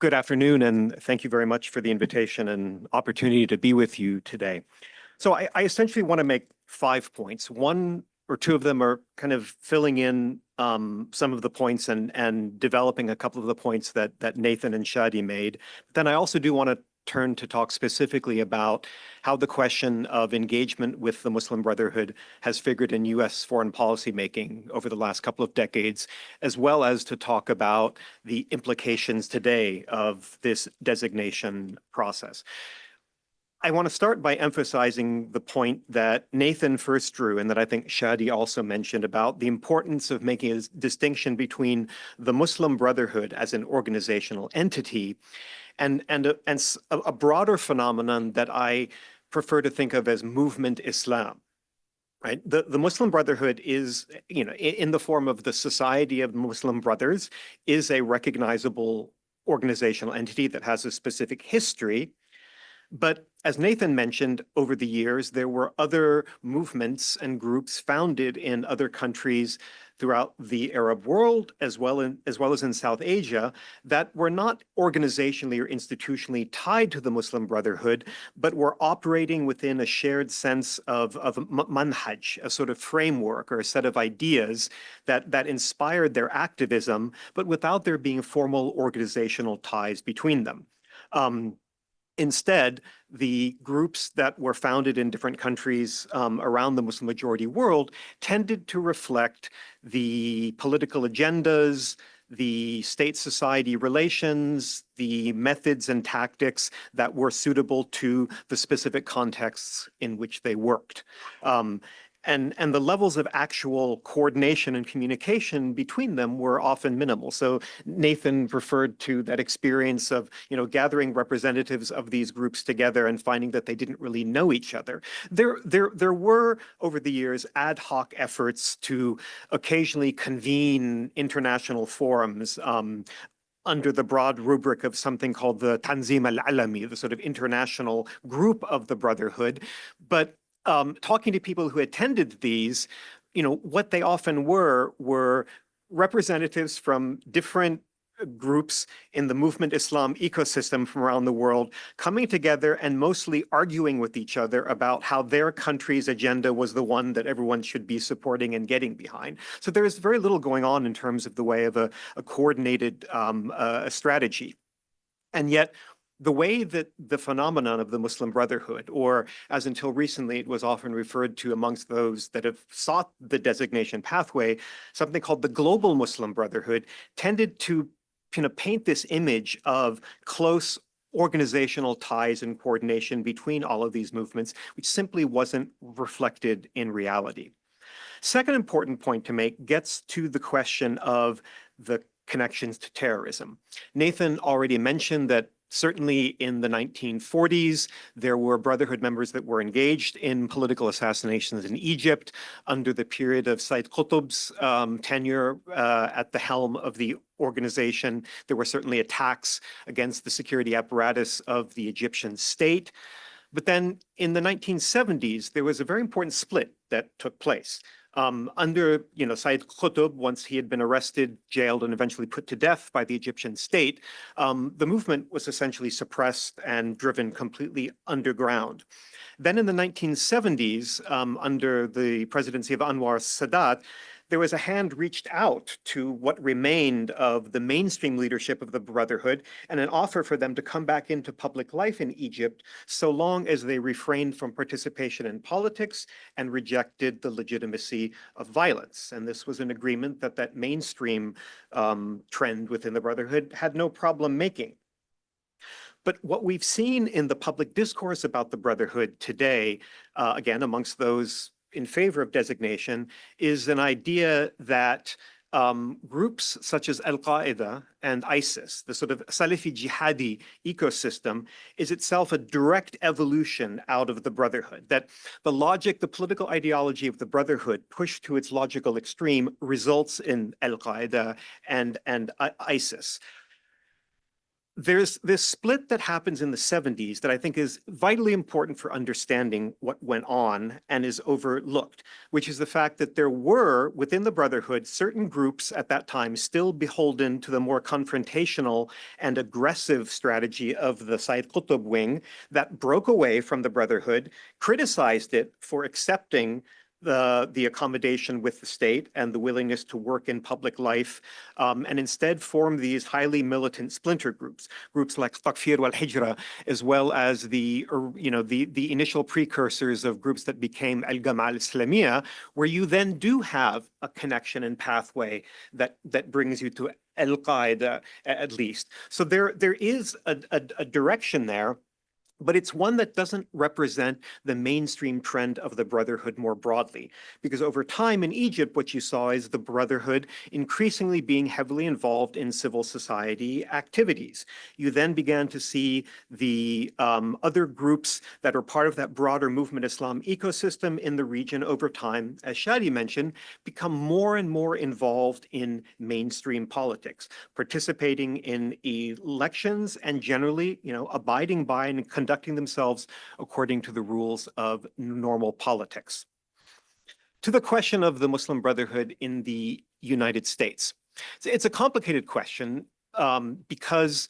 Good afternoon, and thank you very much for the invitation and opportunity to be with you today. So I essentially want to make 5 points. One or two of them are kind of filling in some of the points and developing a couple of the points that Nathan and Shadi made. But then I also do want to turn to talk specifically about how the question of engagement with the Muslim Brotherhood has figured in U.S. foreign policy making over the last couple of decades, as well as to talk about the implications today of this designation process. I want to start by emphasizing the point that Nathan first drew and that I think Shadi also mentioned about the importance of making a distinction between the Muslim Brotherhood as an organizational entity and a broader phenomenon that I prefer to think of as movement Islam. Right. The Muslim Brotherhood is, in the form of the Society of Muslim Brothers, is a recognizable organizational entity that has a specific history. But as Nathan mentioned, over the years, there were other movements and groups founded in other countries throughout the Arab world, as well as in South Asia, that were not organizationally or institutionally tied to the Muslim Brotherhood, but were operating within a shared sense of manhaj, a sort of framework or a set of ideas that inspired their activism, but without there being formal organizational ties between them. Instead, the groups that were founded in different countries around the Muslim majority world tended to reflect the political agendas, the state-society relations, the methods and tactics that were suitable to the specific contexts in which they worked. And the levels of actual coordination and communication between them were often minimal. So Nathan referred to that experience of, gathering representatives of these groups together and finding that they didn't really know each other. There were, over the years, ad hoc efforts to occasionally convene international forums under the broad rubric of something called the Tanzim al-Alami, the sort of international group of the Brotherhood. But talking to people who attended these, what they often were representatives from different groups in the movement Islam ecosystem from around the world coming together and mostly arguing with each other about how their country's agenda was the one that everyone should be supporting and getting behind. So there is very little going on in terms of the way of a coordinated strategy. And yet, the way that the phenomenon of the Muslim Brotherhood, or as until recently it was often referred to amongst those that have sought the designation pathway, something called the global Muslim Brotherhood, tended to paint this image of close organizational ties and coordination between all of these movements, which simply wasn't reflected in reality. Second important point to make gets to the question of the connections to terrorism. Nathan already mentioned that certainly in the 1940s, there were Brotherhood members that were engaged in political assassinations in Egypt under the period of Said Qutb's tenure at the helm of the organization. There were certainly attacks against the security apparatus of the Egyptian state. But then in the 1970s, there was a very important split that took place. Under, Said Qutb, once he had been arrested, jailed, and eventually put to death by the Egyptian state, the movement was essentially suppressed and driven completely underground. Then in the 1970s, under the presidency of Anwar Sadat, there was a hand reached out to what remained of the mainstream leadership of the Brotherhood and an offer for them to come back into public life in Egypt so long as they refrained from participation in politics and rejected the legitimacy of violence. And this was an agreement that mainstream trend within the Brotherhood had no problem making. But what we've seen in the public discourse about the Brotherhood today, again, amongst those in favor of designation, is an idea that groups such as Al-Qaeda and ISIS, the sort of Salafi jihadi ecosystem, is itself a direct evolution out of the Brotherhood. That the logic, the political ideology of the Brotherhood pushed to its logical extreme results in Al-Qaeda and ISIS. there's this split that happens in the 70s that I think is vitally important for understanding what went on and is overlooked, which is the fact that there were within the Brotherhood certain groups at that time still beholden to the more confrontational and aggressive strategy of the Said Qutb wing that broke away from the Brotherhood, criticized it for accepting the accommodation with the state and the willingness to work in public life, and instead formed these highly militant splinter groups like Takfir wal Hijra, as well as the initial precursors of groups that became Al Jama'a Al Islamiyya, where you then do have a connection and pathway that brings you to Al Qaeda at least. So there is a direction there, but it's one that doesn't represent the mainstream trend of the Brotherhood more broadly. Because over time in Egypt, what you saw is the Brotherhood increasingly being heavily involved in civil society activities. You then began to see the other groups that are part of that broader movement Islam ecosystem in the region over time, as Shadi mentioned, become more and more involved in mainstream politics, participating in elections and generally, abiding by and conducting themselves according to the rules of normal politics. To the question of the Muslim Brotherhood in the United States. It's a complicated question because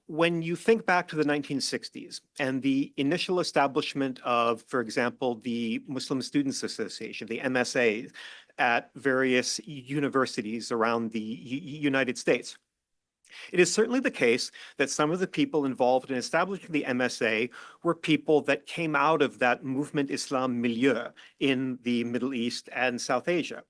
when you think back to the 1960s and the initial establishment of, for example, the Muslim Students Association, the MSA, at various universities around the United States, it is certainly the case that some of the people involved in establishing the MSA were people that came out of that movement Islam milieu in the Middle East and South Asia.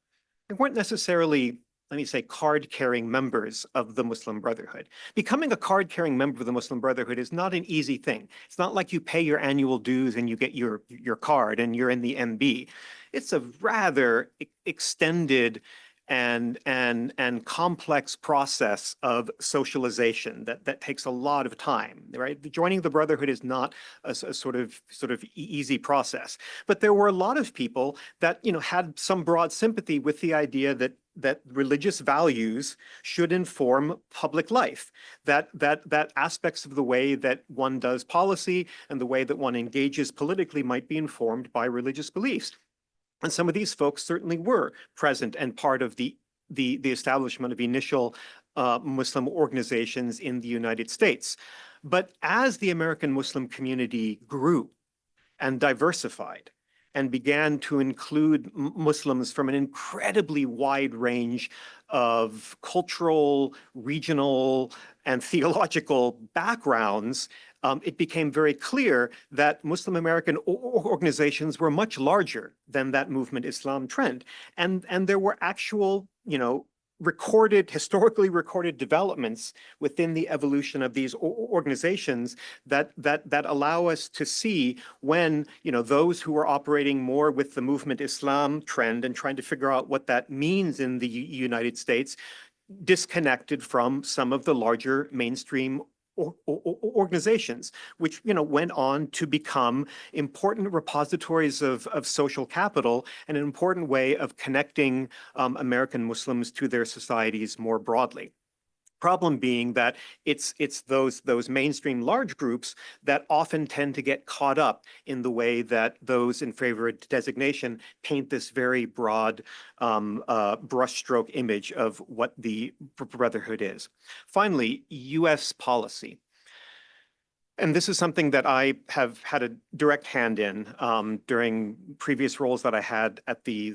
They weren't necessarily, let me say, card-carrying members of the Muslim Brotherhood. Becoming a card-carrying member of the Muslim Brotherhood is not an easy thing. It's not like you pay your annual dues and you get your card and you're in the MB. It's a rather extended and complex process of socialization that takes a lot of time, right? Joining the Brotherhood is not a sort of easy process. But there were a lot of people that had some broad sympathy with the idea that religious values should inform public life, that aspects of the way that one does policy and the way that one engages politically might be informed by religious beliefs. And some of these folks certainly were present and part of the establishment of initial Muslim organizations in the United States. But as the American Muslim community grew and diversified and began to include Muslims from an incredibly wide range of cultural, regional, and theological backgrounds, it became very clear that Muslim American organizations were much larger than that movement Islam trend. And there were actual, historically recorded developments within the evolution of these organizations that allow us to see when, those who are operating more with the movement Islam trend and trying to figure out what that means in the United States, disconnected from some of the larger mainstream organizations, which went on to become important repositories of social capital and an important way of connecting American Muslims to their societies more broadly. Problem being that it's those mainstream large groups that often tend to get caught up in the way that those in favor of designation paint this very broad brushstroke image of what the Brotherhood is. Finally, U.S. policy. And this is something that I have had a direct hand in during previous roles that I had at the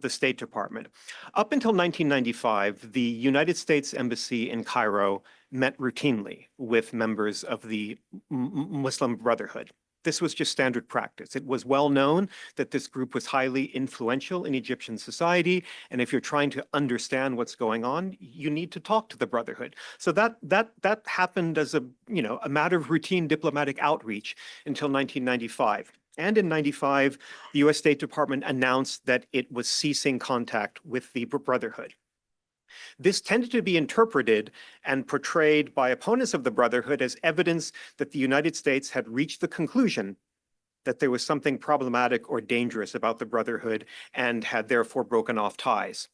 State Department. Up until 1995, the United States Embassy in Cairo met routinely with members of the Muslim Brotherhood. This was just standard practice. It was well known that this group was highly influential in Egyptian society, and if you're trying to understand what's going on, you need to talk to the Brotherhood. So that happened as a matter of routine diplomatic outreach until 1995. And in 95, the U.S. State Department announced that it was ceasing contact with the Brotherhood. This tended to be interpreted and portrayed by opponents of the Brotherhood as evidence that the United States had reached the conclusion that there was something problematic or dangerous about the Brotherhood and had therefore broken off ties.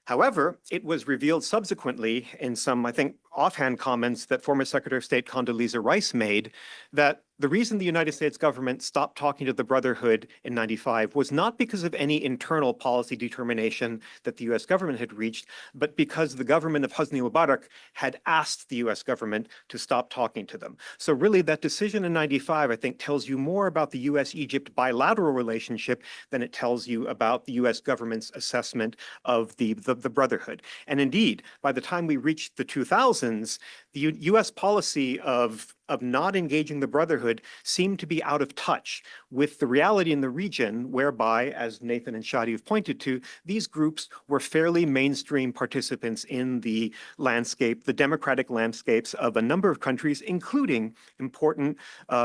However, it was revealed subsequently in some, I think, offhand comments that former Secretary of State Condoleezza Rice made that the reason the United States government stopped talking to the Brotherhood in 95 was not because of any internal policy determination that the US government had reached, but because the government of Hosni Mubarak had asked the US government to stop talking to them. So really that decision in 95, I think, tells you more about the US-Egypt bilateral relationship than it tells you about the US government's assessment of the Brotherhood. And indeed, by the time we reached the 2000s, the US policy of not engaging the Brotherhood seemed to be out of touch with the reality in the region whereby, as Nathan and Shadi have pointed to, these groups were fairly mainstream participants in the landscape, the democratic landscapes of a number of countries, including important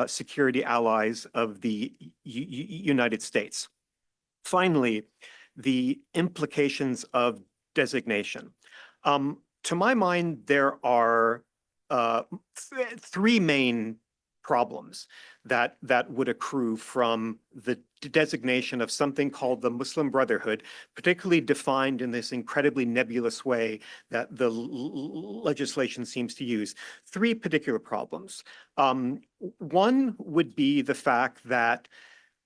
security allies of the United States. Finally, the implications of designation. To my mind, there are three main problems that would accrue from the designation of something called the Muslim Brotherhood, particularly defined in this incredibly nebulous way that the legislation seems to use. Three particular problems. One would be the fact that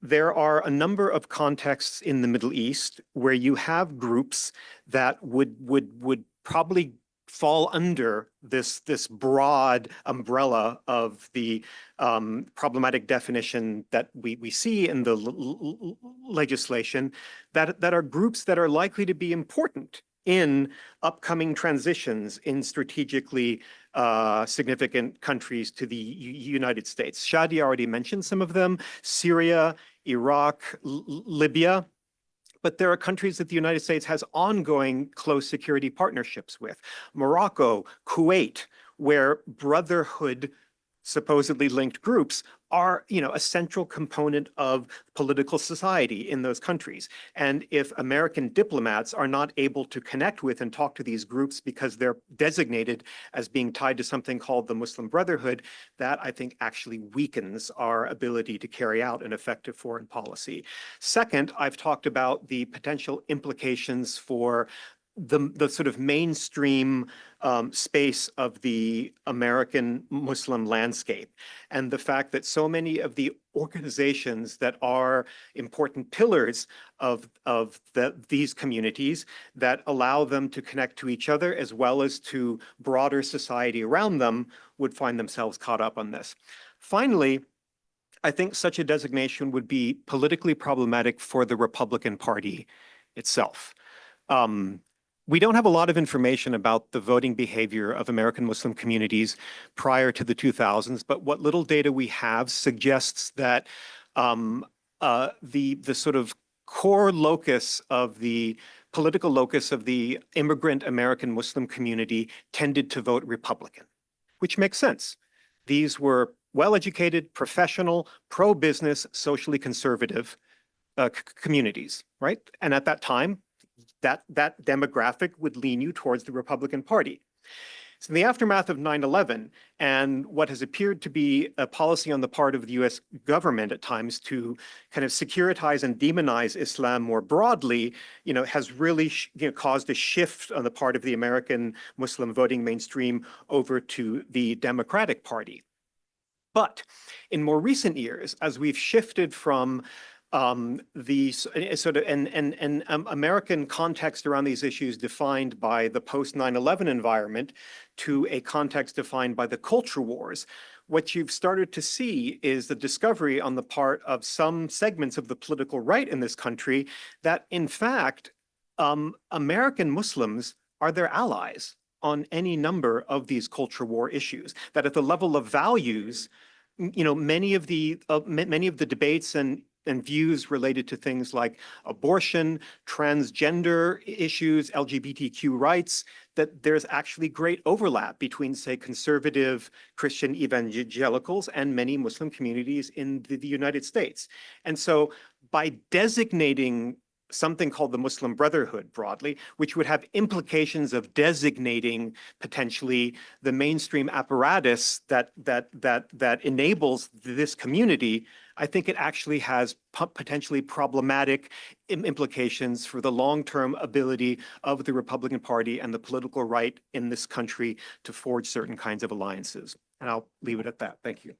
there are a number of contexts in the Middle East where you have groups that would probably fall under this broad umbrella of the problematic definition that we see in the legislation, that are groups that are likely to be important in upcoming transitions in strategically significant countries to the United States. Shadi already mentioned some of them: Syria, Iraq, Libya. But there are countries that the United States has ongoing close security partnerships with: Morocco, Kuwait, where Brotherhood supposedly linked groups are, a central component of political society in those countries. And if American diplomats are not able to connect with and talk to these groups because they're designated as being tied to something called the Muslim Brotherhood, that I think actually weakens our ability to carry out an effective foreign policy. Second, I've talked about the potential implications for the sort of mainstream space of the American Muslim landscape, and the fact that so many of the organizations that are important pillars of these communities that allow them to connect to each other as well as to broader society around them would find themselves caught up on this. Finally, I think such a designation would be politically problematic for the Republican Party itself. We don't have a lot of information about the voting behavior of American Muslim communities prior to the 2000s, but what little data we have suggests that the sort of core locus of the political locus of the immigrant American Muslim community tended to vote Republican, which makes sense. These were well-educated, professional, pro-business, socially conservative communities, right? And at that time, that demographic would lean you towards the Republican Party. So in the aftermath of 9/11 and what has appeared to be a policy on the part of the US government at times to kind of securitize and demonize Islam more broadly, has really caused a shift on the part of the American Muslim voting mainstream over to the Democratic Party. But in more recent years, as we've shifted from the sort of American context around these issues defined by the post 9/11 environment to a context defined by the culture wars, what you've started to see is the discovery on the part of some segments of the political right in this country that, in fact, American Muslims are their allies on any number of these culture war issues. That at the level of values, many of the debates and views related to things like abortion, transgender issues, LGBTQ rights, that there's actually great overlap between, say, conservative Christian evangelicals and many Muslim communities in the United States. And so by designating something called the Muslim Brotherhood broadly, which would have implications of designating potentially the mainstream apparatus that enables this community, I think it actually has potentially problematic implications for the long-term ability of the Republican Party and the political right in this country to forge certain kinds of alliances. And I'll leave it at that. Thank you.